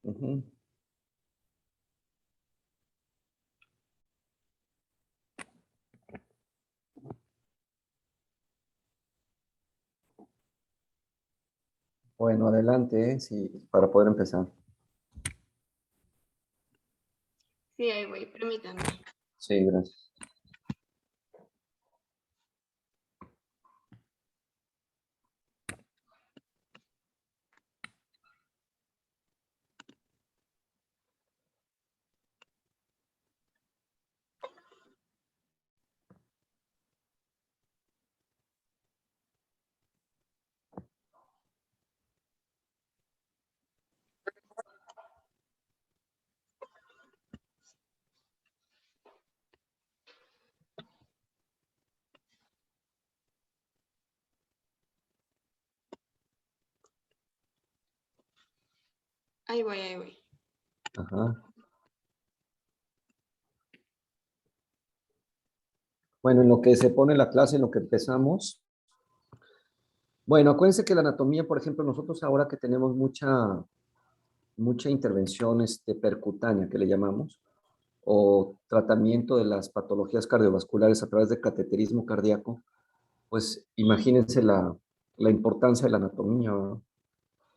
Ujú. Bueno, adelante, sí, para poder empezar. Sí, ahí voy, permítanme. Sí, gracias. Ahí voy, ahí voy. Ajá. Bueno, en lo que se pone la clase, en lo que empezamos. Bueno, acuérdense que la anatomía, por ejemplo, nosotros ahora que tenemos mucha intervención percutánea, que le llamamos, o tratamiento de las patologías cardiovasculares a través de cateterismo cardíaco, pues imagínense la importancia de la anatomía, ¿no?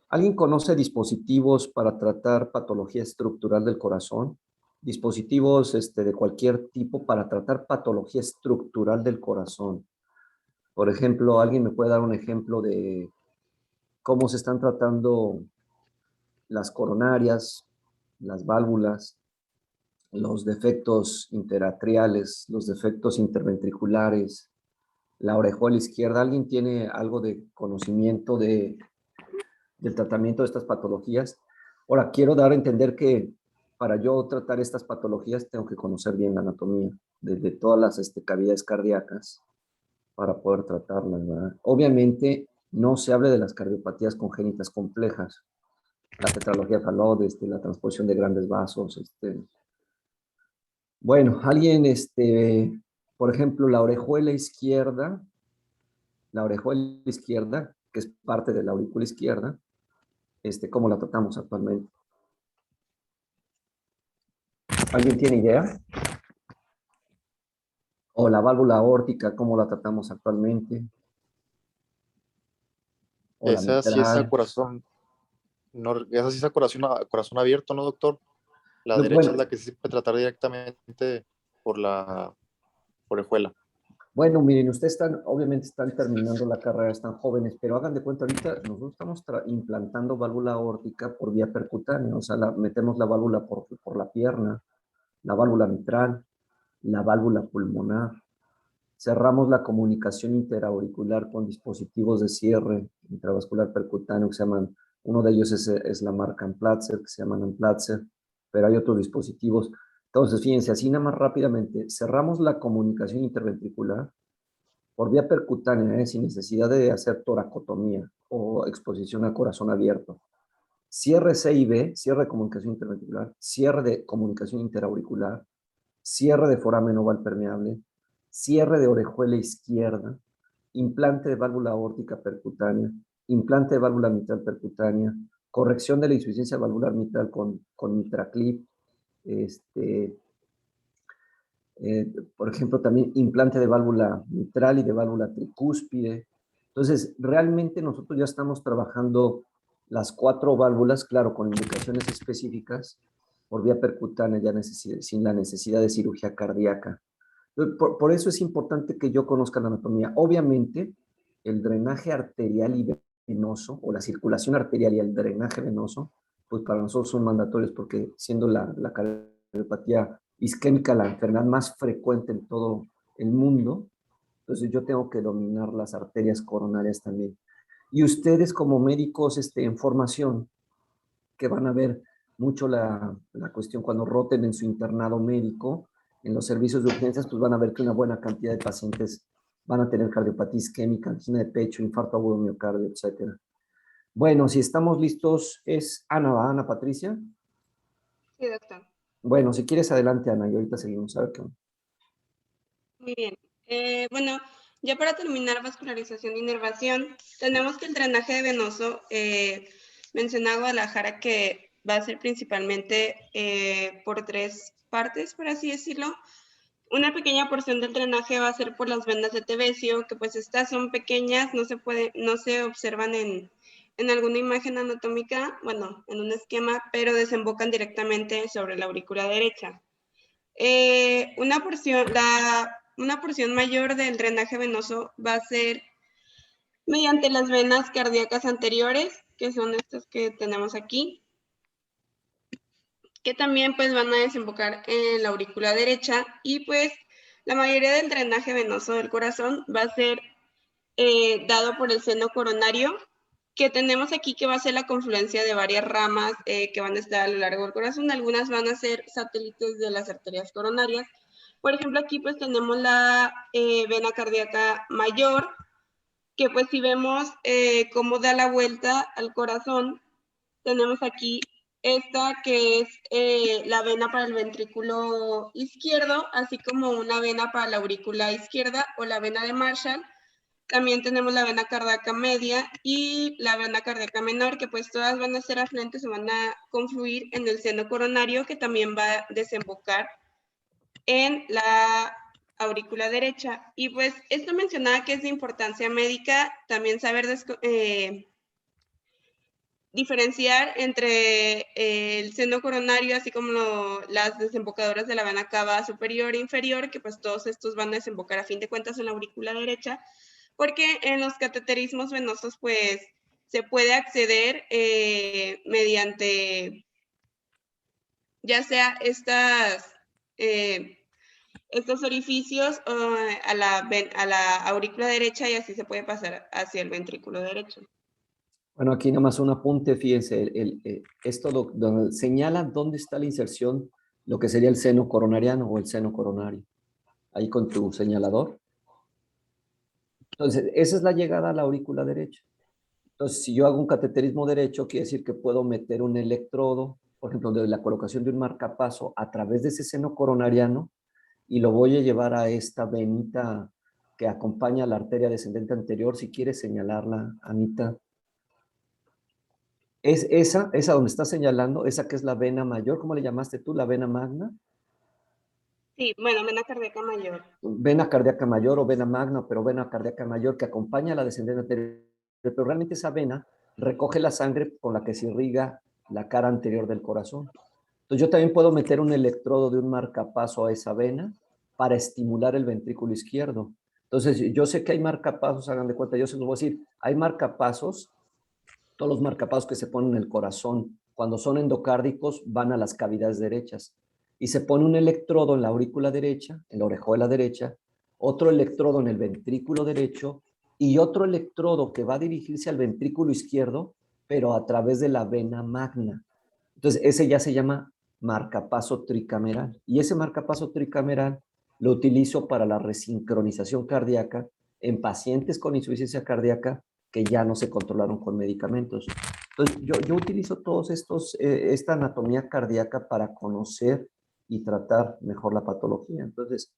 ¿Alguien conoce dispositivos para tratar patología estructural del corazón? Dispositivos de cualquier tipo para tratar patología estructural del corazón. Por ejemplo, ¿alguien me puede dar un ejemplo de cómo se están tratando las coronarias, las válvulas, los defectos interatriales, los defectos interventriculares, la orejuela izquierda? ¿Alguien tiene algo de conocimiento del tratamiento de estas patologías? Ahora, quiero dar a entender que para yo tratar estas patologías tengo que conocer bien la anatomía de todas las cavidades cardíacas para poder tratarlas, ¿verdad? Obviamente, no se habla de las cardiopatías congénitas complejas, la tetralogía Fallot, la transposición de grandes vasos. Bueno, alguien, por ejemplo, la orejuela izquierda, que es parte de la aurícula izquierda, ¿cómo la tratamos actualmente? ¿Alguien tiene idea? O la válvula aórtica, ¿cómo la tratamos actualmente? O la Esa sí es a mitral. corazón, no, esa sí es a corazón abierto, ¿no, doctor? La derecha es Bueno, la que sí se puede tratar directamente por la orejuela. bueno, miren, ustedes obviamente están terminando la carrera, están jóvenes, pero hagan de cuenta, ahorita nosotros estamos implantando válvula aórtica por vía percutánea, o sea, metemos la válvula por la pierna, la válvula mitral, la válvula pulmonar. Cerramos la comunicación interauricular con dispositivos de cierre intravascular percutáneo que se llaman, uno de ellos es la marca Amplatzer, que se llaman Amplatzer, pero hay otros dispositivos. Entonces, fíjense, así nada más rápidamente, cerramos la comunicación interventricular por vía percutánea, sin necesidad de hacer toracotomía o exposición a corazón abierto. Cierre C y B, cierre de comunicación interventricular, cierre de comunicación interauricular, cierre de foramen oval permeable, cierre de orejuela izquierda, implante de válvula aórtica percutánea, implante de válvula mitral percutánea, corrección de la insuficiencia valvular mitral con mitraclip, por ejemplo, también implante de válvula mitral y de válvula tricúspide. Entonces, realmente nosotros ya estamos trabajando las 4 válvulas, claro, con indicaciones específicas, por vía percutánea, ya sin la necesidad de cirugía cardíaca. Por eso es importante que yo conozca la anatomía. Obviamente, el drenaje arterial y venoso, o la circulación arterial y el drenaje venoso, pues para nosotros son mandatorios, porque siendo la cardiopatía isquémica la enfermedad más frecuente en todo el mundo, entonces yo tengo que dominar las arterias coronarias también. Y ustedes como médicos en formación, que van a ver mucho la cuestión cuando roten en su internado médico, en los servicios de urgencias, pues van a ver que una buena cantidad de pacientes van a tener cardiopatía isquémica, angina de pecho, infarto agudo miocardio, etcétera. Bueno, si estamos listos, es Ana, Ana Patricia. Sí, doctor. Bueno, si quieres, adelante, Ana, y ahorita seguimos a ver qué onda. Muy bien. Bueno, ya para terminar vascularización e inervación, tenemos que el drenaje venoso, mencionaba Guadalajara que va a ser principalmente por tres partes, por así decirlo. Una pequeña porción del drenaje va a ser por las venas de Tevesio, que pues estas son pequeñas, no se observan en alguna imagen anatómica, bueno, en un esquema, pero desembocan directamente sobre la aurícula derecha. Una porción mayor del drenaje venoso va a ser mediante las venas cardíacas anteriores, que son estas que tenemos aquí, que también pues van a desembocar en la aurícula derecha, y pues la mayoría del drenaje venoso del corazón va a ser dado por el seno coronario, que tenemos aquí, que va a ser la confluencia de varias ramas que van a estar a lo largo del corazón. Algunas van a ser satélites de las arterias coronarias. Por ejemplo, aquí pues tenemos la vena cardíaca mayor, que pues si vemos cómo da la vuelta al corazón, tenemos aquí esta que es la vena para el ventrículo izquierdo, así como una vena para la aurícula izquierda o la vena de Marshall. También tenemos la vena cardíaca media y la vena cardíaca menor, que pues todas van a ser afluentes y van a confluir en el seno coronario, que también va a desembocar en la aurícula derecha. Y pues esto mencionaba que es de importancia médica, también saber diferenciar entre el seno coronario, así como las desembocadoras de la vena cava superior e inferior, que pues todos estos van a desembocar a fin de cuentas en la aurícula derecha, porque en los cateterismos venosos pues se puede acceder mediante ya sea estos orificios a la aurícula derecha, y así se puede pasar hacia el ventrículo derecho. Bueno, aquí nada más un apunte, fíjense, esto señala dónde está la inserción, lo que sería el seno coronariano o el seno coronario, ahí con tu señalador. Entonces, esa es la llegada a la aurícula derecha. Entonces, si yo hago un cateterismo derecho, quiere decir que puedo meter un electrodo, por ejemplo, de la colocación de un marcapaso a través de ese seno coronariano, y lo voy a llevar a esta venita que acompaña a la arteria descendente anterior. Si quieres señalarla, Anita. Es esa donde está señalando, esa que es la vena mayor. ¿Cómo le llamaste tú? ¿La vena magna? Sí, bueno, vena cardíaca mayor. Vena cardíaca mayor o vena magna, pero vena cardíaca mayor que acompaña a la descendente anterior. Pero realmente esa vena recoge la sangre con la que se irriga la cara anterior del corazón. Entonces yo también puedo meter un electrodo de un marcapaso a esa vena para estimular el ventrículo izquierdo. Entonces yo sé que hay marcapasos, hagan de cuenta, yo se los voy a decir, hay marcapasos, todos los marcapasos que se ponen en el corazón, cuando son endocárdicos, van a las cavidades derechas. Y se pone un electrodo en la aurícula derecha, en la orejuela derecha, otro electrodo en el ventrículo derecho y otro electrodo que va a dirigirse al ventrículo izquierdo, pero a través de la vena magna. Entonces, ese ya se llama marcapaso tricameral. Y ese marcapaso tricameral lo utilizo para la resincronización cardíaca en pacientes con insuficiencia cardíaca que ya no se controlaron con medicamentos. Entonces, yo utilizo todos esta anatomía cardíaca para conocer y tratar mejor la patología. Entonces,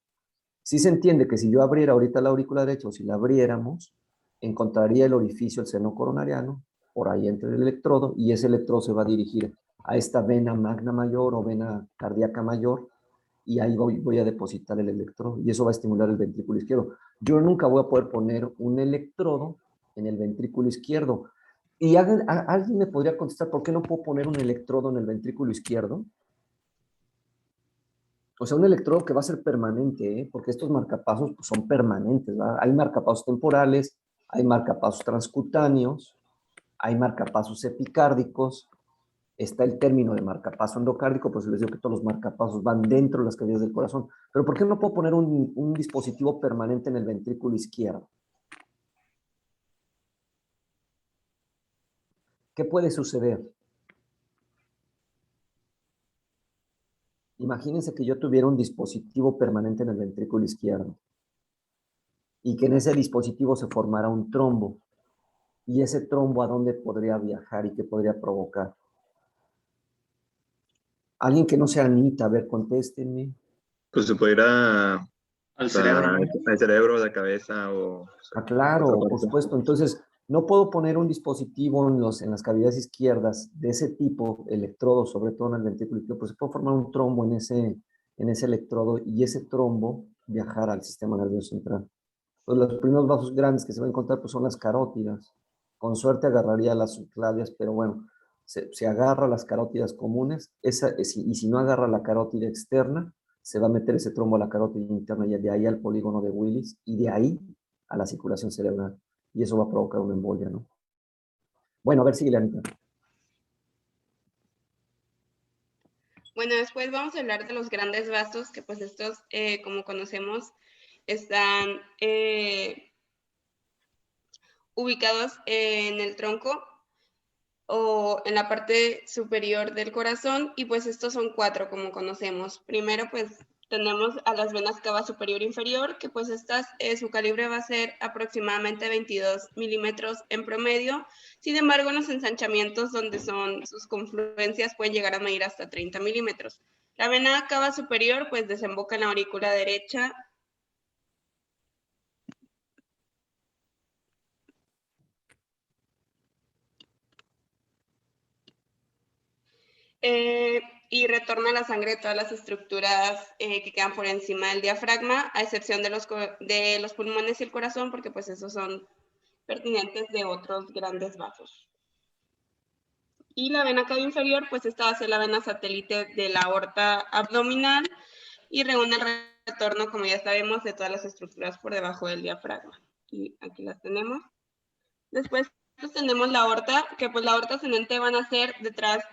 sí se entiende que si yo abriera ahorita la aurícula derecha o si la abriéramos, encontraría el orificio, el seno coronariano, por ahí entre el electrodo, y ese electrodo se va a dirigir a esta vena magna mayor o vena cardíaca mayor, y ahí voy a depositar el electrodo, y eso va a estimular el ventrículo izquierdo. Yo nunca voy a poder poner un electrodo en el ventrículo izquierdo. Y alguien me podría contestar, ¿por qué no puedo poner un electrodo en el ventrículo izquierdo? O sea, un electrodo que va a ser permanente, ¿eh? Porque estos marcapasos pues, son permanentes, ¿verdad? Hay marcapasos temporales, hay marcapasos transcutáneos, hay marcapasos epicárdicos, está el término de marcapaso endocárdico, pues les digo que todos los marcapasos van dentro de las cavidades del corazón. Pero ¿por qué no puedo poner un dispositivo permanente en el ventrículo izquierdo? ¿Qué puede suceder? Imagínense que yo tuviera un dispositivo permanente en el ventrículo izquierdo y que en ese dispositivo se formara un trombo. ¿Y ese trombo a dónde podría viajar y qué podría provocar? Alguien que no sea Anita, a ver, contéstenme. Pues se puede ir Al cerebro, ¿no? al cerebro, a la cabeza o Ah, claro, otra por parte. supuesto. Entonces, No puedo poner un dispositivo en las cavidades izquierdas de ese tipo, electrodo, sobre todo en el ventrículo izquierdo, pues se puede formar un trombo en ese electrodo y ese trombo viajar al sistema nervioso central. Pues los primeros vasos grandes que se van a encontrar pues son las carótidas. Con suerte agarraría las subclavias, pero bueno, se agarra las carótidas comunes y si no agarra la carótida externa, se va a meter ese trombo a la carótida interna y de ahí al polígono de Willis y de ahí a la circulación cerebral. Y eso va a provocar una embolia, ¿no? Bueno, a ver, sigue, Anita. Bueno, después vamos a hablar de los grandes vasos, que pues estos, como conocemos, están ubicados en el tronco o en la parte superior del corazón, y pues estos son 4 como conocemos. Primero pues tenemos a las venas cava superior e inferior, que pues estas, su calibre va a ser aproximadamente 22 milímetros en promedio. Sin embargo, en los ensanchamientos donde son sus confluencias pueden llegar a medir hasta 30 milímetros. La vena cava superior pues desemboca en la aurícula derecha. Y retorna la sangre de todas las estructuras que quedan por encima del diafragma, a excepción de los pulmones y el corazón, porque pues esos son pertinentes de otros grandes vasos. Y la vena cava inferior, pues esta va a ser la vena satélite de la aorta abdominal y reúne el retorno, como ya sabemos, de todas las estructuras por debajo del diafragma. Y aquí las tenemos. Después pues, tenemos la aorta, que pues la aorta ascendente van a ser detrás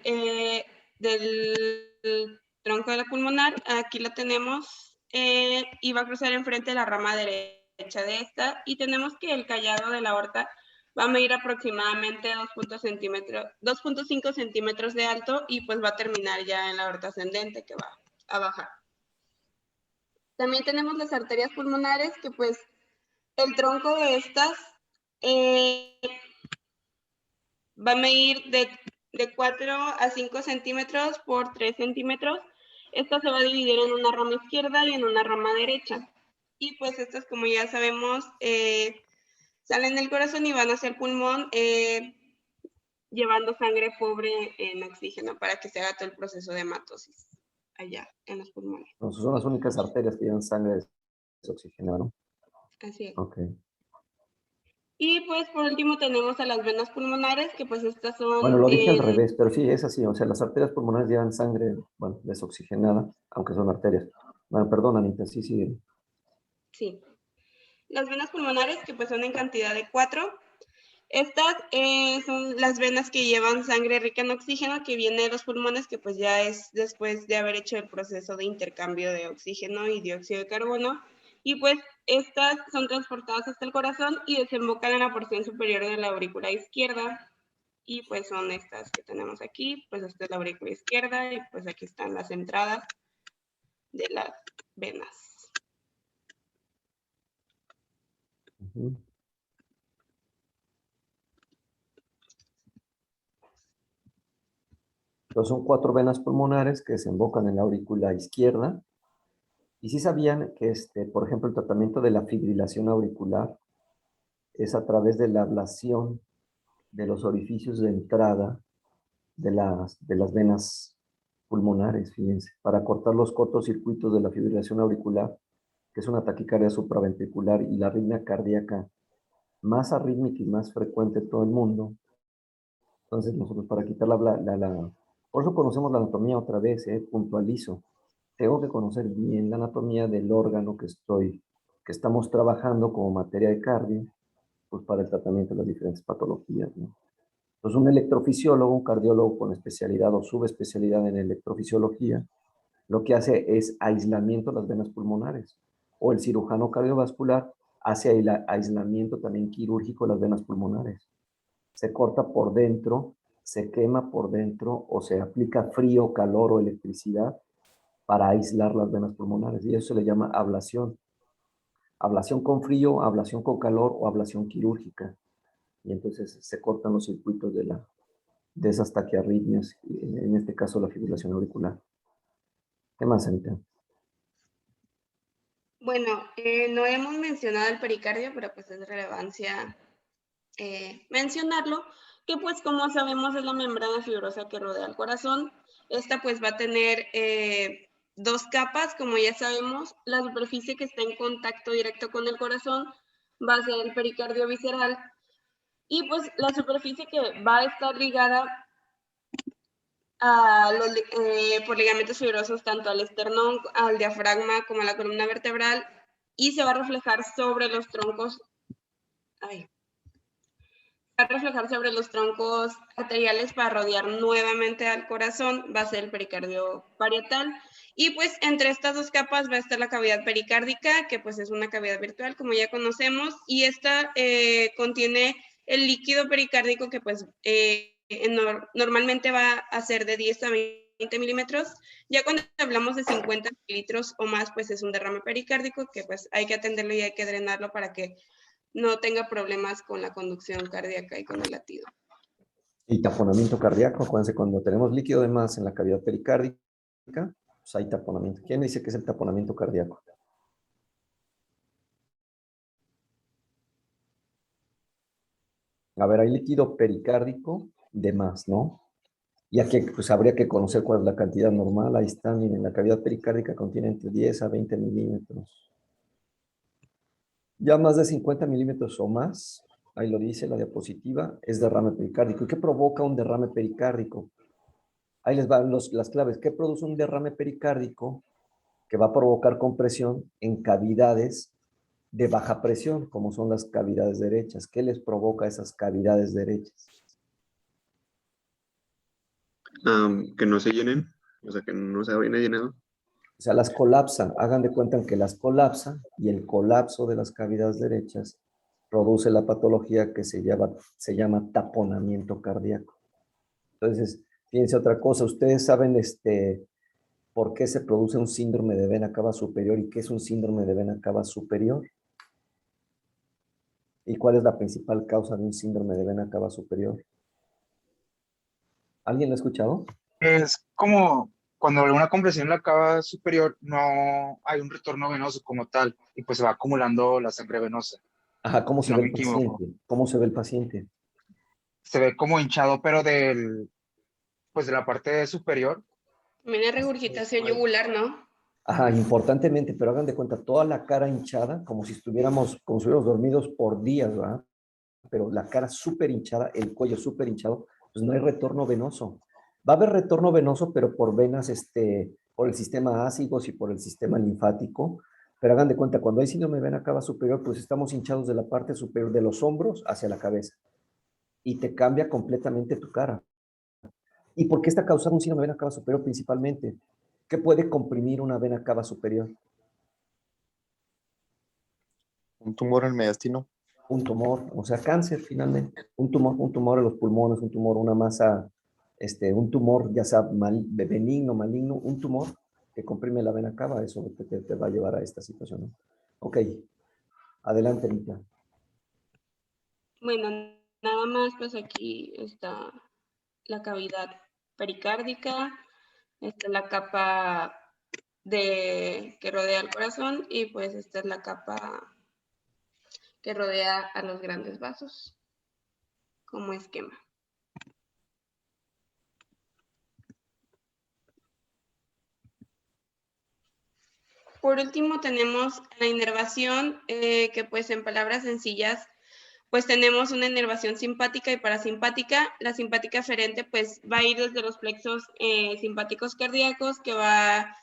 del tronco de la pulmonar. Aquí la tenemos y va a cruzar enfrente de la rama derecha de esta. Y tenemos que el callado de la aorta va a medir aproximadamente 2.5 centímetros de alto y pues va a terminar ya en la aorta ascendente que va a bajar. También tenemos las arterias pulmonares, que pues el tronco de estas va a medir de 4 a 5 centímetros por 3 centímetros. Esta se va a dividir en una rama izquierda y en una rama derecha. Y pues estas, como ya sabemos, salen del corazón y van hacia el pulmón, llevando sangre pobre en oxígeno para que se haga todo el proceso de hematosis allá en los pulmones. Entonces son las únicas arterias que llevan sangre desoxigenada, ¿no? Así es. Ok. Y pues por último tenemos a las venas pulmonares, que pues estas son... Bueno, lo dije al revés, pero sí, es así. O sea, las arterias pulmonares llevan sangre, bueno, desoxigenada, aunque son arterias. Bueno, perdón, Anita, sí, sí. Sí. Las venas pulmonares, que pues son en cantidad de 4. Estas son las venas que llevan sangre rica en oxígeno, que viene de los pulmones, que pues ya es después de haber hecho el proceso de intercambio de oxígeno y dióxido de carbono. Y pues estas son transportadas hasta el corazón y desembocan en la porción superior de la aurícula izquierda. Y pues son estas que tenemos aquí, pues esta es la aurícula izquierda y pues aquí están las entradas de las venas. Uh-huh. Entonces son 4 venas pulmonares que desembocan en la aurícula izquierda. Y sí sabían que, por ejemplo, el tratamiento de la fibrilación auricular es a través de la ablación de los orificios de entrada de las venas pulmonares, fíjense, para cortar los cortocircuitos de la fibrilación auricular, que es una taquicardia supraventricular y la arritmia cardíaca más arrítmica y más frecuente en todo el mundo. Entonces nosotros para quitar por eso conocemos la anatomía otra vez, puntualizo. Tengo que conocer bien la anatomía del órgano que estamos trabajando como materia de cardio, pues para el tratamiento de las diferentes patologías, ¿no? Entonces, un electrofisiólogo, un cardiólogo con especialidad o subespecialidad en electrofisiología, lo que hace es aislamiento de las venas pulmonares. O el cirujano cardiovascular hace aislamiento también quirúrgico de las venas pulmonares. Se corta por dentro, se quema por dentro o se aplica frío, calor o electricidad para aislar las venas pulmonares. Y eso se le llama ablación. Ablación con frío, ablación con calor o ablación quirúrgica. Y entonces se cortan los circuitos de esas taquiarritmias, en este caso la fibrilación auricular. ¿Qué más, Anita? Bueno, no hemos mencionado el pericardio, pero pues es de relevancia mencionarlo, que pues como sabemos es la membrana fibrosa que rodea el corazón. Esta pues va a tener dos capas, como ya sabemos. La superficie que está en contacto directo con el corazón va a ser el pericardio visceral, y pues la superficie que va a estar ligada por ligamentos fibrosos tanto al esternón, al diafragma como a la columna vertebral, y se va a reflejar sobre los troncos. Va a reflejar sobre los troncos arteriales para rodear nuevamente al corazón, va a ser el pericardio parietal. Y pues entre estas dos capas va a estar la cavidad pericárdica, que pues es una cavidad virtual, como ya conocemos, y esta contiene el líquido pericárdico que pues normalmente va a ser de 10 a 20 milímetros. Ya cuando hablamos de 50 mililitros o más, pues es un derrame pericárdico que pues hay que atenderlo y hay que drenarlo para que no tenga problemas con la conducción cardíaca y con el latido. Y taponamiento cardíaco, acuérdense, cuando tenemos líquido de más en la cavidad pericárdica, pues hay taponamiento. ¿Quién dice que es el taponamiento cardíaco? A ver, hay líquido pericárdico de más, ¿no? Y aquí pues habría que conocer cuál es la cantidad normal. Ahí está, miren, la cavidad pericárdica contiene entre 10 a 20 milímetros. Ya más de 50 milímetros o más, ahí lo dice la diapositiva, es derrame pericárdico. ¿Y qué provoca un derrame pericárdico? Ahí les van las claves. ¿Qué produce un derrame pericárdico? Que va a provocar compresión en cavidades de baja presión, como son las cavidades derechas. ¿Qué les provoca esas cavidades derechas? Que no se llenen, o sea, que no se vayan llenado. O sea, las colapsan. Hagan de cuenta que las colapsan y el colapso de las cavidades derechas produce la patología que se llama taponamiento cardíaco. Entonces, fíjense otra cosa. Ustedes saben por qué se produce un síndrome de vena cava superior y qué es un síndrome de vena cava superior. ¿Y cuál es la principal causa de un síndrome de vena cava superior? ¿Alguien lo ha escuchado? Es como cuando una compresión en la cava superior no hay un retorno venoso como tal y pues se va acumulando la sangre venosa. Ajá, ¿cómo Si se no ve me el equivoco. paciente? ¿Cómo se ve el paciente? Se ve como hinchado, pero pues de la parte superior. También hay regurgitación yugular, ¿no? Ajá, importantemente, pero hagan de cuenta toda la cara hinchada, como si estuviéramos dormidos por días, ¿verdad? Pero la cara súper hinchada, el cuello súper hinchado, pues no hay retorno venoso. Va a haber retorno venoso, pero por venas, por el sistema ácigos y por el sistema linfático. Pero hagan de cuenta, cuando hay síndrome de vena cava superior, pues estamos hinchados de la parte superior de los hombros hacia la cabeza. Y te cambia completamente tu cara. ¿Y por qué está causando un síndrome de vena cava superior principalmente? ¿Qué puede comprimir una vena cava superior? Un tumor en el mediastino. Un tumor, o sea, cáncer finalmente. Un tumor en los pulmones, un tumor, una masa, un tumor, ya sea benigno, maligno, un tumor que comprime la vena cava, eso te va a llevar a esta situación, ¿no? Ok, adelante, Rita. Bueno, nada más, pues aquí está la cavidad pericárdica, esta es la capa que rodea el corazón, y pues esta es la capa que rodea a los grandes vasos como esquema. Por último tenemos la inervación, que pues en palabras sencillas, pues tenemos una inervación simpática y parasimpática. La simpática aferente pues va a ir desde los plexos simpáticos cardíacos, va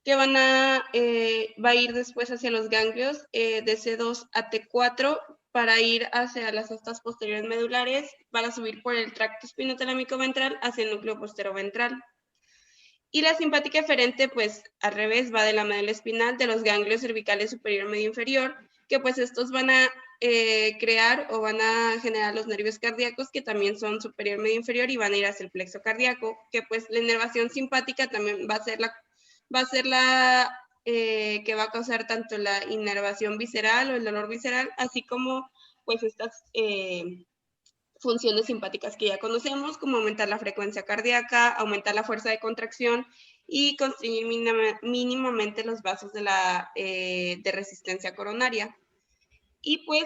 a ir después hacia los ganglios de C2 a T4 para ir hacia las astas posteriores medulares, para subir por el tracto espinotalámico ventral hacia el núcleo posteroventral. Y la simpática eferente, pues al revés, va de la médula espinal, de los ganglios cervicales superior medio inferior, que pues estos van a crear o van a generar los nervios cardíacos, que también son superior medio inferior y van a ir hacia el plexo cardíaco, que pues la inervación simpática también va a ser la que va a causar tanto la inervación visceral o el dolor visceral, así como pues estas funciones simpáticas que ya conocemos, como aumentar la frecuencia cardíaca, aumentar la fuerza de contracción y constreñir mínimamente los vasos de resistencia coronaria. Y pues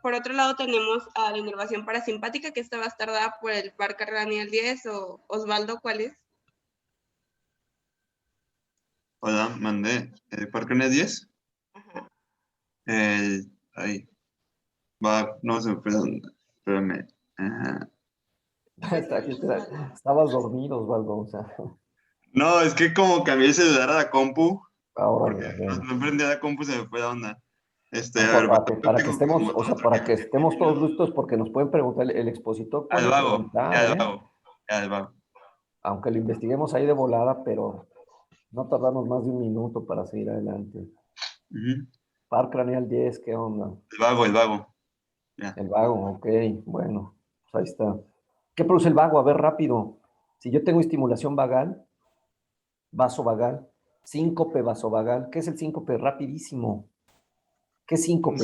por otro lado tenemos a la inervación parasimpática, que esta va a estar dada por el par craneal 10, o Osvaldo, ¿cuál es? Hola, mandé. ¿Par craneal 10? Ajá. Ahí. Va, no se me fue dónde. Espérame. Ajá. Estabas dormido, Osvaldo, o sea, No, es que como cambié el celular a la compu, ahora porque bueno. no prendía la compu, se me fue la onda. No, A ver, para que tengo estemos, como o sea, dos para que estemos todos minutos. listos, porque nos pueden preguntar, el expositor Al puede vago, ya preguntar, al vago, ya al vago. aunque lo investiguemos ahí de volada, pero no tardamos más de un minuto para seguir adelante. Ujú. Par craneal 10, ¿qué onda? El vago, el vago. Ya. El vago, ok, bueno, pues ahí está. ¿Qué produce el vago? A ver, rápido. Si yo tengo estimulación vagal, vasovagal, síncope vasovagal, ¿qué es el síncope? Rapidísimo. ¿Qué es síncope?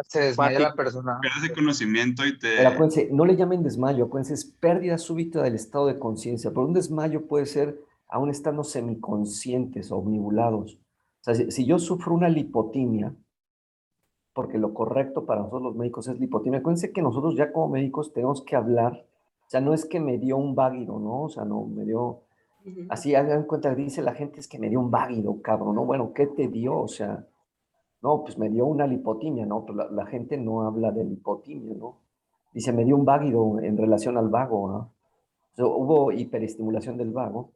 Se desmaya la persona. Pierdes el conocimiento y Pero te... acuérdense, no le llamen desmayo, acuérdense, es pérdida súbita del estado de conciencia, pero un desmayo puede ser aún estando semiconscientes o omnibulados. O sea, si yo sufro una lipotimia, porque lo correcto para nosotros los médicos es lipotimia, acuérdense que nosotros ya como médicos tenemos que hablar, o sea, no es que me dio un váguido, ¿no? O sea, no, me dio, así hagan cuenta, dice la gente, es que me dio un váguido, cabrón, ¿no? Bueno, ¿qué te dio? O sea, no, pues me dio una lipotimia, ¿no? Pero la gente no habla de lipotimia, ¿no? Dice, me dio un váguido en relación al vago, ¿no? O sea, hubo hiperestimulación del vago.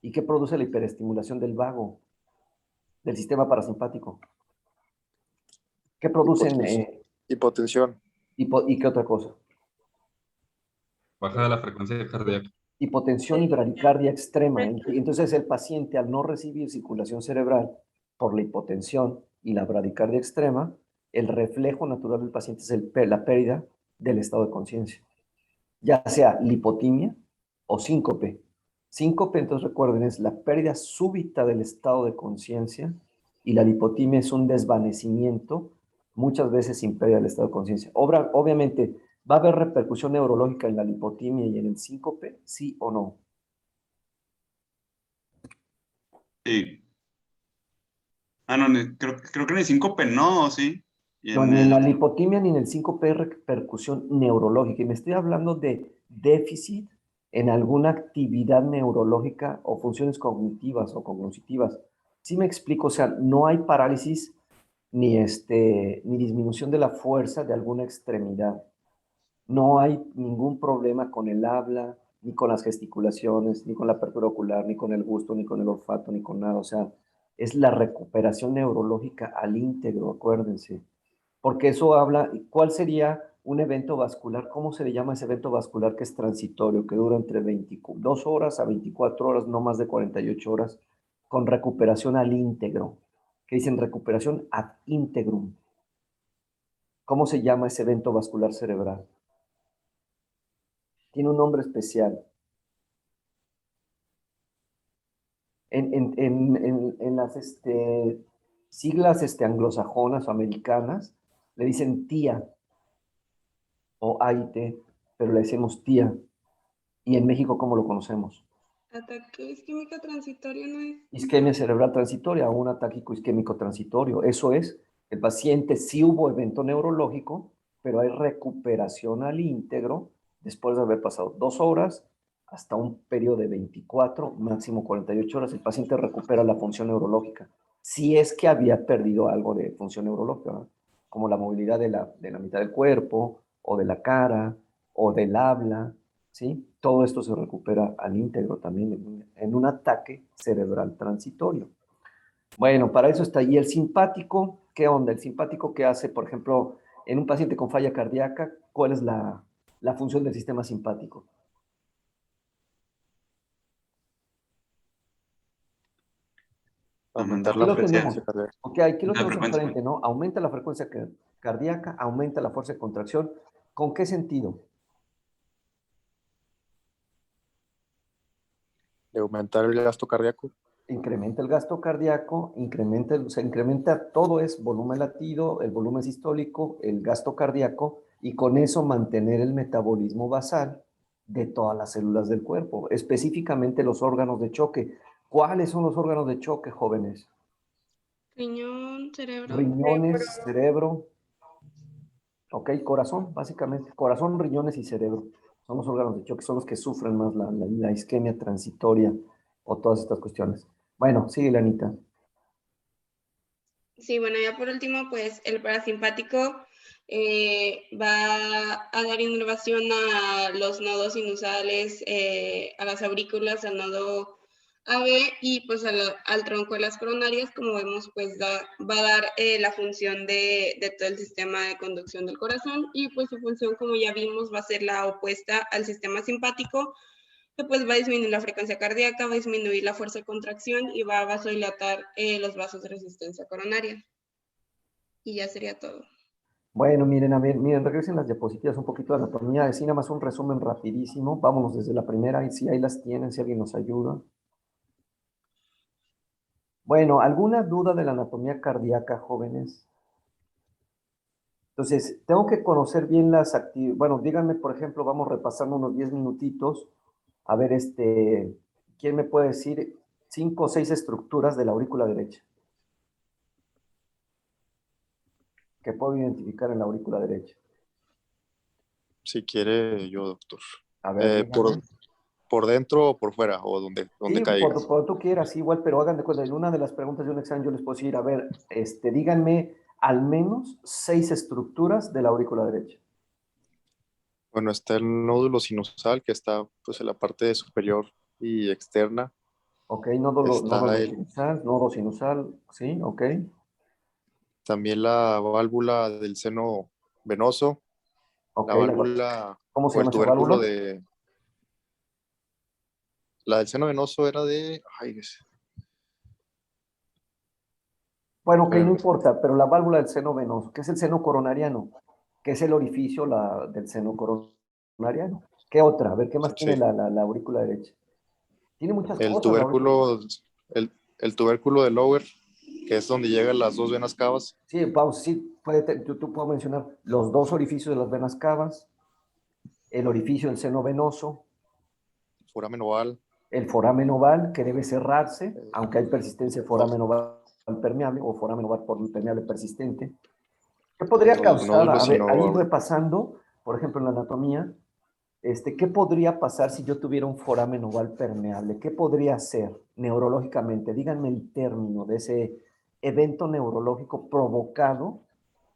¿Y qué produce la hiperestimulación del vago? Del sistema parasimpático. ¿Qué producen? Hipotensión. ¿Y qué otra cosa? Baja de la frecuencia cardíaca. Hipotensión y bradicardia extrema. Entonces el paciente, al no recibir circulación cerebral por la hipotensión y la bradicardia extrema, el reflejo natural del paciente es la pérdida del estado de conciencia, ya sea lipotimia o síncope. Síncope, entonces recuerden, es la pérdida súbita del estado de conciencia, y la lipotimia es un desvanecimiento, muchas veces sin pérdida del estado de conciencia. Obviamente, ¿va a haber repercusión neurológica en la lipotimia y en el síncope? ¿Sí o no? Sí. Ah, no, creo que en el síncope no, ¿sí? Y No, en ni en el... la lipotimia ni en el síncope hay repercusión neurológica. Y me estoy hablando de déficit en alguna actividad neurológica o funciones cognitivas o cognitivas. ¿Sí me explico? O sea, no hay parálisis ni disminución de la fuerza de alguna extremidad. No hay ningún problema con el habla, ni con las gesticulaciones, ni con la apertura ocular, ni con el gusto, ni con el olfato, ni con nada. O sea, es la recuperación neurológica al íntegro, acuérdense. Porque eso habla, ¿cuál sería un evento vascular? ¿Cómo se le llama ese evento vascular que es transitorio, que dura entre 22 horas a 24 horas, no más de 48 horas, con recuperación al íntegro? Que dicen recuperación ad integrum. ¿Cómo se llama ese evento vascular cerebral? Tiene un nombre especial. En las siglas anglosajonas o americanas le dicen TIA o AIT, pero le decimos TIA. ¿Y en México cómo lo conocemos? Ataque isquémico transitorio, ¿no es? Isquemia cerebral transitoria o un ataque isquémico transitorio. Eso es, el paciente sí hubo evento neurológico, pero hay recuperación al íntegro después de haber pasado 2 horas hasta un periodo de 24, máximo 48 horas. El paciente recupera la función neurológica. Si es que había perdido algo de función neurológica, ¿no? Como la movilidad de la mitad del cuerpo, o de la cara, o del habla, ¿sí? Todo esto se recupera al íntegro también en un ataque cerebral transitorio. Bueno, para eso está. ¿Y el simpático? ¿Qué onda? El simpático, ¿qué hace? Por ejemplo, en un paciente con falla cardíaca, ¿cuál es la función del sistema simpático? Aumentar Aquí la lo tenemos. frecuencia cardíaca. Ok, aquí lo La tenemos frecuencia. enfrente, ¿no? Aumenta la frecuencia cardíaca, aumenta la fuerza de contracción. ¿Con qué sentido? De aumentar el gasto cardíaco. Incrementa el gasto cardíaco, se incrementa todo, es volumen latido, el volumen sistólico, el gasto cardíaco, y con eso mantener el metabolismo basal de todas las células del cuerpo, específicamente los órganos de choque. ¿Cuáles son los órganos de choque, jóvenes? Riñón, cerebro. Riñones, cerebro. Ok, corazón, básicamente. Corazón, riñones y cerebro. Son los órganos de choque, son los que sufren más la isquemia transitoria o todas estas cuestiones. Bueno, sigue, Anita. Sí, bueno, ya por último, pues el parasimpático va a dar inervación a los nodos sinusales, a las aurículas, al nodo AB y pues al tronco de las coronarias, como vemos, pues va a dar la función de todo el sistema de conducción del corazón y pues su función, como ya vimos, va a ser la opuesta al sistema simpático, que pues va a disminuir la frecuencia cardíaca, va a disminuir la fuerza de contracción y va a vasodilatar los vasos de resistencia coronaria. Y ya sería todo. Bueno, miren, a ver, miren, regresen las diapositivas un poquito de anatomía, así nada más un resumen rapidísimo. Vámonos desde la primera, y si ahí las tienen, si alguien nos ayuda. Bueno, ¿alguna duda de la anatomía cardíaca, jóvenes? Entonces, tengo que conocer bien las actividades. Bueno, díganme, por ejemplo, vamos repasando unos 10 minutitos. A ver, ¿quién me puede decir 5 o 6 estructuras de la aurícula derecha que puedo identificar en la aurícula derecha? Si quiere yo, doctor. A ver, díganme. Por dentro o por fuera, o donde Sí, caigas. por tú quieras, igual, pero hagan de cuenta, en una de las preguntas de un examen yo les puedo decir, a ver, díganme al menos 6 estructuras de la aurícula derecha. Bueno, está el nódulo sinusal, que está pues en la parte superior y externa. Ok, nódulo Está nodo sinusal, sí, ok. también la válvula del seno venoso, Ok, la válvula ¿cómo se o el llama esa tubérculo válvula? La del seno venoso era de... Bueno, ok, no espérame. importa, pero la válvula del seno venoso, ¿qué es el seno coronariano? ¿Qué es el orificio del seno coronariano? ¿Qué otra? A ver, ¿qué más tiene Sí. la aurícula derecha? Tiene muchas El cosas la aurícula. tubérculo, el tubérculo de Lower, que es donde llegan las dos venas cavas. Sí, vamos, sí, tú puedo mencionar los dos orificios de las venas cavas, el orificio del seno venoso, Foramen oval. el foramen oval que debe cerrarse, aunque hay persistencia de Oh, foramen oval permeable o foramen oval permeable persistente. ¿Qué podría los causar? A nódulos ver, ahí sino repasando, por ejemplo, en la anatomía, ¿qué podría pasar si yo tuviera un foramen oval permeable? ¿Qué podría hacer neurológicamente? Díganme el término de ese evento neurológico provocado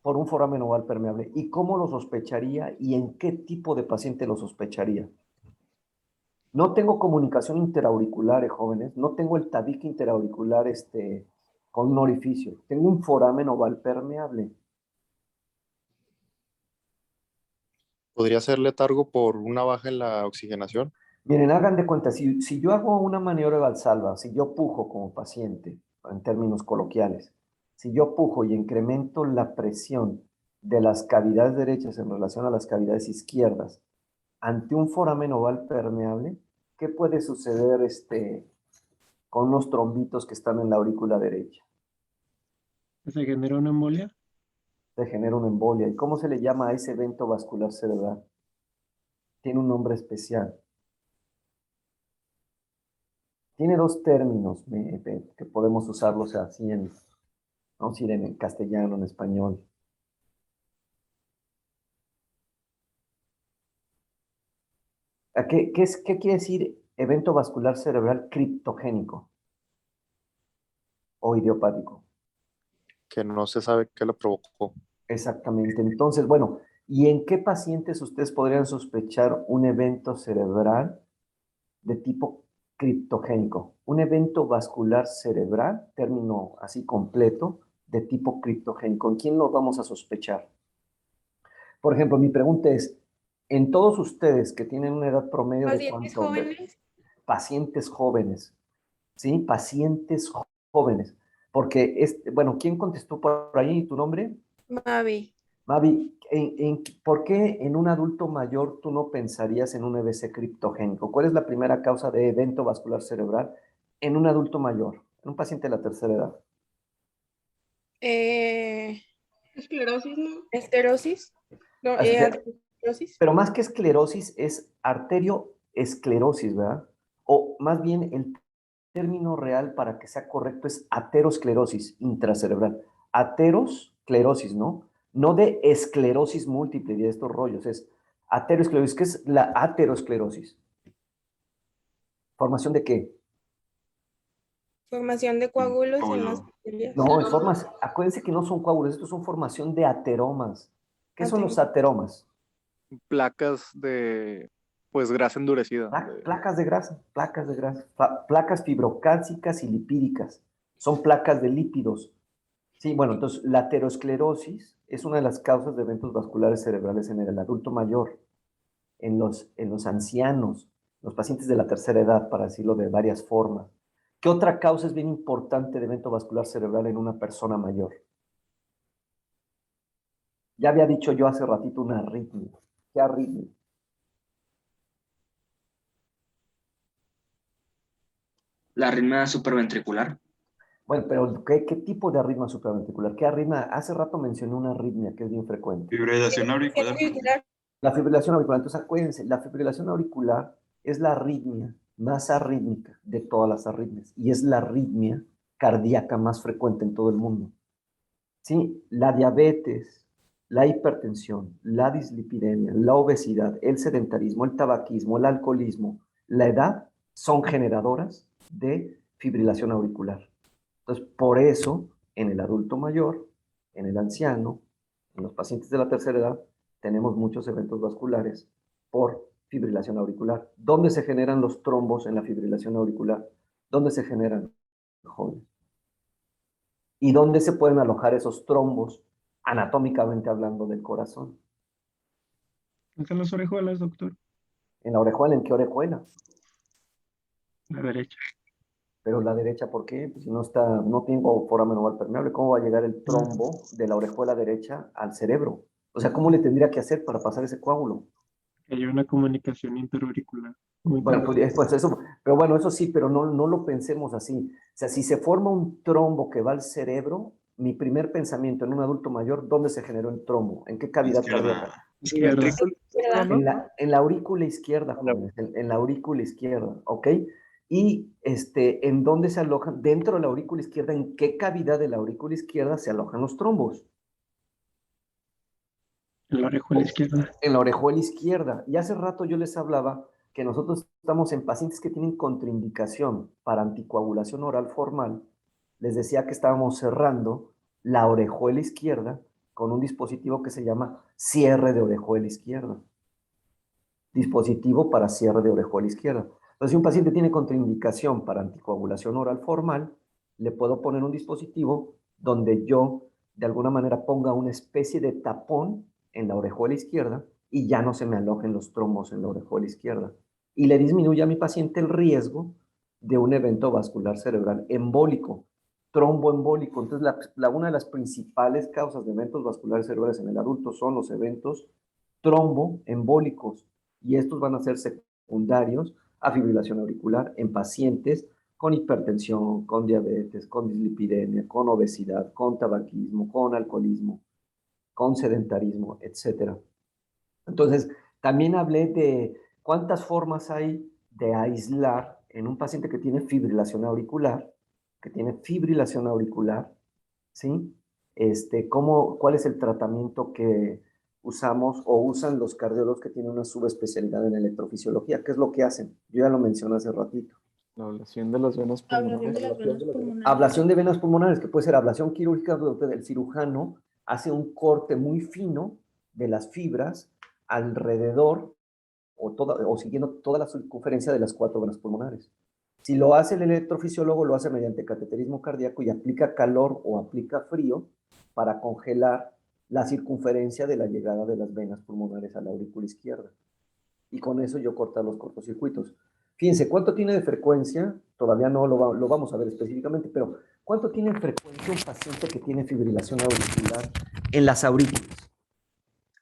por un foramen oval permeable y cómo lo sospecharía y en qué tipo de paciente lo sospecharía. No tengo comunicación interauricular, jóvenes, no tengo el tabique interauricular con un orificio, tengo un foramen oval permeable. podría ser letargo por una baja en la oxigenación. Miren, hagan de cuenta, si yo hago una maniobra de Valsalva, si yo pujo como paciente, en términos coloquiales, si yo pujo y incremento la presión de las cavidades derechas en relación a las cavidades izquierdas ante un foramen oval permeable, ¿qué puede suceder con unos trombitos que están en la aurícula derecha? ¿Se genera una embolia? Se genera una embolia. ¿Y cómo se le llama a ese evento vascular cerebral? Tiene un nombre especial. Tiene dos términos que podemos usarlos así vamos a ir en castellano, en español. ¿Qué quiere decir evento vascular cerebral criptogénico o idiopático? Que no se sabe qué lo provocó. Exactamente. Entonces, bueno, ¿y en qué pacientes ustedes podrían sospechar un evento cerebral de tipo criptogénico? Un evento vascular cerebral, término así completo, de tipo criptogénico. ¿En quién lo vamos a sospechar? Por ejemplo, mi pregunta es, en todos ustedes que tienen una edad promedio de ¿Pacientes cuánto, jóvenes? pacientes jóvenes, ¿sí? Pacientes jóvenes. Porque, bueno, ¿quién contestó por ahí tu nombre? Mavi. Mavi, ¿por qué en un adulto mayor tú no pensarías en un EBC criptogénico? ¿Cuál es la primera causa de evento vascular cerebral en un adulto mayor, en un paciente de la tercera edad? Esclerosis, ¿no? Esclerosis. No, arteriosclerosis. Pero más que esclerosis es arterioesclerosis, ¿verdad? O más bien el término real para que sea correcto es aterosclerosis intracerebral. Aterosclerosis, ¿no? No de esclerosis múltiple y de estos rollos, es aterosclerosis. ¿Qué es la aterosclerosis? ¿Formación de qué? Formación de coágulos en las Coágulo. arterias. No, es formas, acuérdense que no son coágulos, estos son formación de ateromas. ¿Qué son los ateromas? Placas de, pues, grasa endurecida. Placas de grasa, placas fibrocálcicas y lipídicas. Son placas de lípidos. Sí, bueno, entonces la aterosclerosis es una de las causas de eventos vasculares cerebrales en el adulto mayor, en los ancianos, los pacientes de la tercera edad, para decirlo de varias formas. ¿Qué otra causa es bien importante de evento vascular cerebral en una persona mayor? Ya había dicho yo hace ratito una arritmia. ¿Qué arritmia? La arritmia supraventricular. Bueno, pero ¿qué tipo de arritmia supraventricular? ¿Qué arritmia? Hace rato mencioné una arritmia que es bien frecuente. Fibrilación auricular. La fibrilación auricular. Entonces, acuérdense, la fibrilación auricular es la arritmia más arrítmica de todas las arritmias y es la arritmia cardíaca más frecuente en todo el mundo. ¿Sí? La diabetes, la hipertensión, la dislipidemia, la obesidad, el sedentarismo, el tabaquismo, el alcoholismo, la edad son generadoras de fibrilación auricular. Entonces, por eso, en el adulto mayor, en el anciano, en los pacientes de la tercera edad, tenemos muchos eventos vasculares por fibrilación auricular. ¿Dónde se generan los trombos en la fibrilación auricular? ¿Dónde se generan, jóvenes? ¿Y dónde se pueden alojar esos trombos, anatómicamente hablando, del corazón? ¿Están las orejuelas, doctor? ¿En la orejuela? ¿En qué orejuela? La derecha. Pero la derecha, ¿por qué? Pues si no está, no tengo foramen oval permeable, ¿cómo va a llegar el trombo de la orejuela derecha al cerebro? O sea, ¿cómo le tendría que hacer para pasar ese coágulo? Hay una comunicación interauricular. Bueno, pues eso, pero bueno, eso sí, pero no lo pensemos así. O sea, si se forma un trombo que va al cerebro, mi primer pensamiento en un adulto mayor, ¿dónde se generó el trombo? ¿En qué cavidad cardíaca? Izquierda. En la aurícula izquierda, jóvenes, en la aurícula izquierda, ¿ok? Y ¿en dónde se alojan? Dentro de la aurícula izquierda, ¿en qué cavidad de la aurícula izquierda se alojan los trombos? En la orejuela izquierda. En la orejuela izquierda. Y hace rato yo les hablaba que nosotros estamos en pacientes que tienen contraindicación para anticoagulación oral formal. Les decía que estábamos cerrando la orejuela izquierda con un dispositivo que se llama cierre de orejuela izquierda. Dispositivo para cierre de orejuela izquierda. Entonces, si un paciente tiene contraindicación para anticoagulación oral formal, le puedo poner un dispositivo donde yo, de alguna manera, ponga una especie de tapón en la orejuela izquierda y ya no se me alojen los trombos en la orejuela izquierda. Y le disminuye a mi paciente el riesgo de un evento vascular cerebral embólico, tromboembólico. Entonces, una de las principales causas de eventos vasculares cerebrales en el adulto son los eventos tromboembólicos y estos van a ser secundarios a fibrilación auricular en pacientes con hipertensión, con diabetes, con dislipidemia, con obesidad, con tabaquismo, con alcoholismo, con sedentarismo, etc. Entonces, también hablé de cuántas formas hay de aislar en un paciente que tiene fibrilación auricular, ¿sí? ¿Cuál es el tratamiento que usamos o usan los cardiólogos que tienen una subespecialidad en electrofisiología? ¿Qué es lo que hacen? Yo ya lo mencioné hace ratito. La ablación de las venas pulmonares. Ablación de venas pulmonares, que puede ser ablación quirúrgica, donde el cirujano hace un corte muy fino de las fibras alrededor o siguiendo toda la circunferencia de las 4 venas pulmonares. Si lo hace el electrofisiólogo, lo hace mediante cateterismo cardíaco y aplica calor o aplica frío para congelar la circunferencia de la llegada de las venas pulmonares a la aurícula izquierda. Y con eso yo cortar los cortocircuitos. Fíjense, ¿cuánto tiene de frecuencia? Todavía no lo vamos a ver específicamente, pero ¿cuánto tiene de frecuencia un paciente que tiene fibrilación auricular en las aurículas?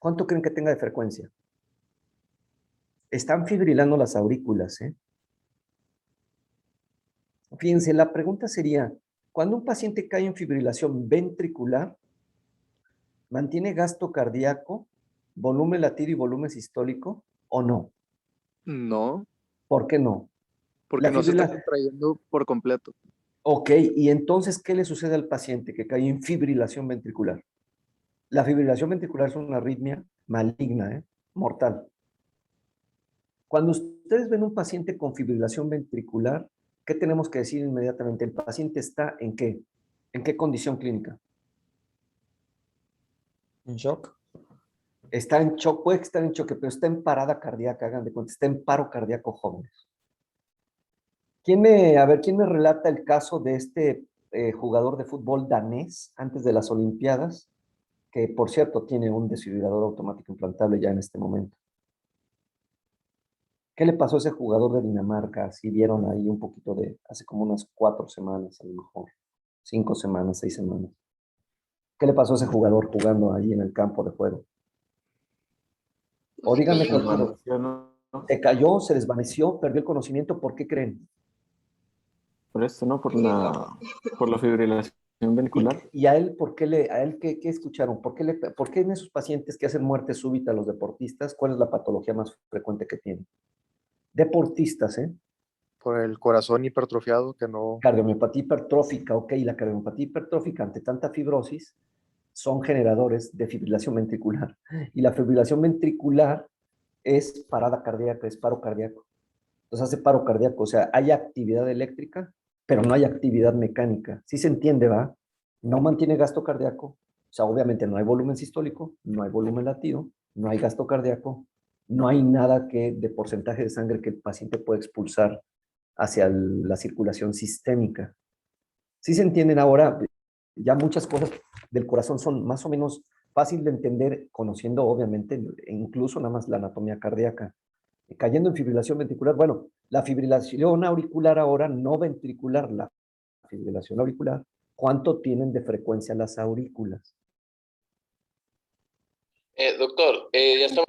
¿Cuánto creen que tenga de frecuencia? Están fibrilando las aurículas, ¿eh? Fíjense, la pregunta sería, cuando un paciente cae en fibrilación ventricular, ¿mantiene gasto cardíaco, volumen latido y volumen sistólico o no? No. ¿Por qué no? Porque La no se está fibrila- contrayendo por completo. Ok, y entonces, ¿qué le sucede al paciente que cae en fibrilación ventricular? La fibrilación ventricular es una arritmia maligna, mortal. Cuando ustedes ven un paciente con fibrilación ventricular, ¿qué tenemos que decir inmediatamente? ¿El paciente está en qué? ¿En qué condición clínica? ¿En shock? Está en shock, puede estar en choque, pero está en parada cardíaca, hagan de cuenta, está en paro cardíaco jóvenes. ¿Quién me relata el caso de este jugador de fútbol danés antes de las Olimpiadas? Que por cierto tiene un desfibrilador automático implantable ya en este momento. ¿Qué le pasó a ese jugador de Dinamarca? Si vieron ahí un poquito de, hace como unas 4 semanas, a lo mejor, 5 semanas, 6 semanas. ¿Qué le pasó a ese jugador jugando ahí en el campo de juego? O díganme cualquiera. Se cayó, se desvaneció, perdió el conocimiento. ¿Por qué creen? Por esto, ¿no? Por la fibrilación ventricular. ¿Y a él por qué qué escucharon? ¿Por qué en esos pacientes que hacen muerte súbita a los deportistas, cuál es la patología más frecuente que tienen? Deportistas, ¿eh? Por el corazón hipertrofiado que no... Cardiomiopatía hipertrófica, ok, la cardiomiopatía hipertrófica ante tanta fibrosis son generadores de fibrilación ventricular. Y la fibrilación ventricular es parada cardíaca, es paro cardíaco. Entonces hace paro cardíaco, o sea, hay actividad eléctrica, pero no hay actividad mecánica. ¿Sí se entiende, va? No mantiene gasto cardíaco, o sea, obviamente no hay volumen sistólico, no hay volumen latido, no hay gasto cardíaco, no hay nada de porcentaje de sangre que el paciente pueda expulsar hacia la circulación sistémica. ¿Sí se entienden ahora? Ya muchas cosas del corazón son más o menos fácil de entender, conociendo obviamente incluso nada más la anatomía cardíaca. Cayendo en fibrilación ventricular, bueno, la fibrilación auricular ahora, no ventricular, la fibrilación auricular, ¿cuánto tienen de frecuencia las aurículas? Doctor, ya estaba